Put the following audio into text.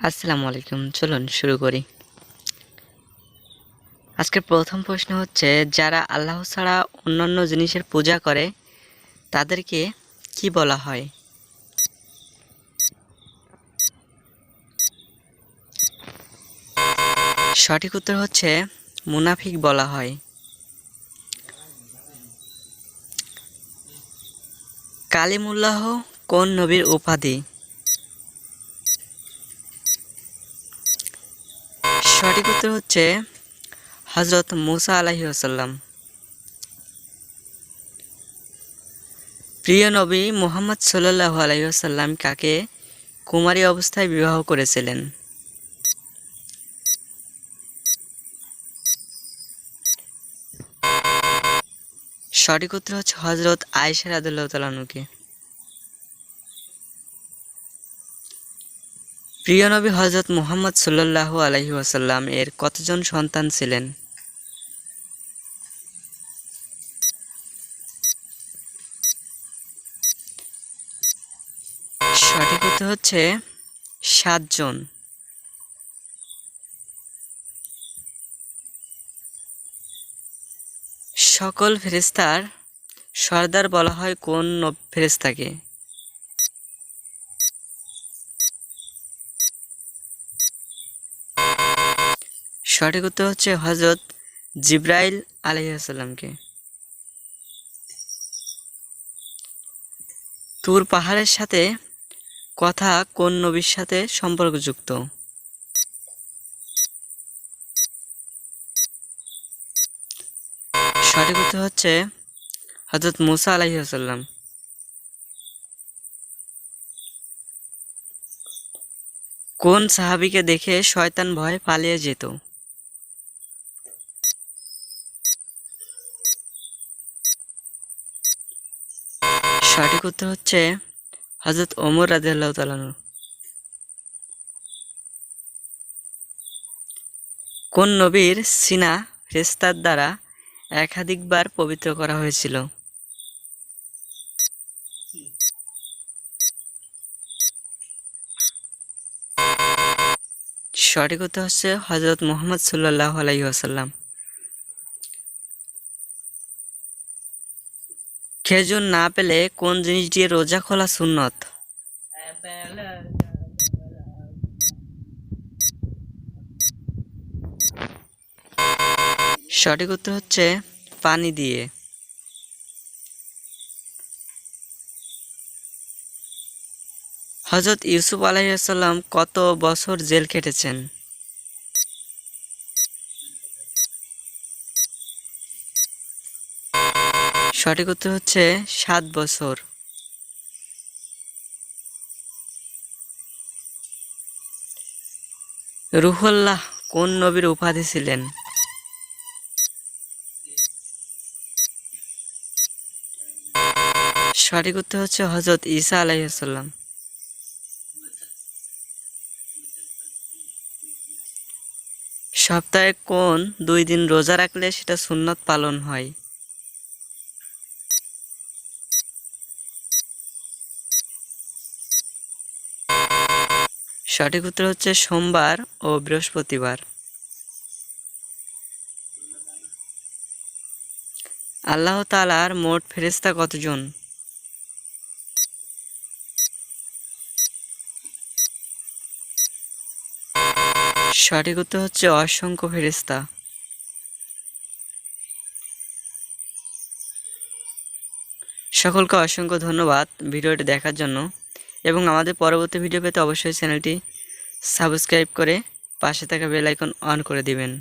আসসালামু আলাইকুম। চলুন শুরু করি। আজকের প্রথম প্রশ্ন হচ্ছে, যারা আল্লাহ ছাড়া অন্যান্য জিনিসের পূজা করে তাদেরকে কি বলা হয়? সঠিক উত্তর হচ্ছে মুনাফিক বলা হয়। কালিমুল্লাহ কোন নবীর উপাধি? সঠিক উত্তর হচ্ছে হযরত মুসা আলাইহিস সালাম। প্রিয় নবী মুহাম্মদ সাল্লাল্লাহু আলাইহি ওয়াসাল্লাম কাকে কুমারী অবস্থায় বিবাহ করেছিলেন? সঠিক উত্তর হচ্ছে হযরত আয়েশা রাদিয়াল্লাহু তাআলা আনহুকে। প্রিয় নবী হযরত মুহাম্মদ সাল্লাল্লাহু আলাইহি ওয়াসাল্লাম এর কতজন সন্তান ছিলেন? সঠিক উত্তর হচ্ছে ৭ জন। সকল ফেরেশতার সর্দার বলা হয় কোন ফেরেশতাকে? সঠিক উত্তর হচ্ছে হযরত জিবরাইল আলাইহিস সালামকে। তুর পাহাড়ের সাথে কথা কোন নবীর সাথে সম্পর্কযুক্ত? সঠিক উত্তর হচ্ছে হযরত মুসা আলাইহিস সালাম। কোন সাহাবীকে দেখে শয়তান ভয়ে পালিয়ে যেত? সঠিক উত্তর হচ্ছে হযরত ওমর রাদিয়াল্লাহু তাআলা আনহু। কোন নবীর সিনা ফেরেশতার দ্বারা একাধিকবার পবিত্র করা হয়েছিল? সঠিক উত্তর হচ্ছে হযরত মুহাম্মদ সাল্লাল্লাহু আলাইহি ওয়াসাল্লাম। খেজুর না পেলে কোন জিনিস দিয়ে রোজা খোলা সুন্নত? সঠিক উত্তর হচ্ছে পানি দিয়ে। হযরত ইউসুফ আলাইহিস সালাম কত বছর জেল খেটেছেন? সঠিক উত্তর হচ্ছে ৭ বছর। রুহুল্লাহ কোন নবীর উপাধি ছিলেন? সঠিক উত্তর হচ্ছে হযরত ঈসা আলাইহিস সালাম। সপ্তাহে কোন ২ দিন রোজা রাখলে সেটা সুন্নত পালন হয়? সঠিক উত্তর হচ্ছে সোমবার ও বৃহস্পতিবার। আল্লাহ তাআলার মোট ফেরেশতা কতজন? সঠিক উত্তর হচ্ছে অসংখ্য ফেরেশতা। সকলকে অসংখ্য ধন্যবাদ ভিডিওটি দেখার জন্য, এবং আমাদের পরবর্তী ভিডিও পেতে অবশ্যই চ্যানেলটি সাবস্ক্রাইব করে পাশে থাকা বেল আইকন অন করে দিবেন।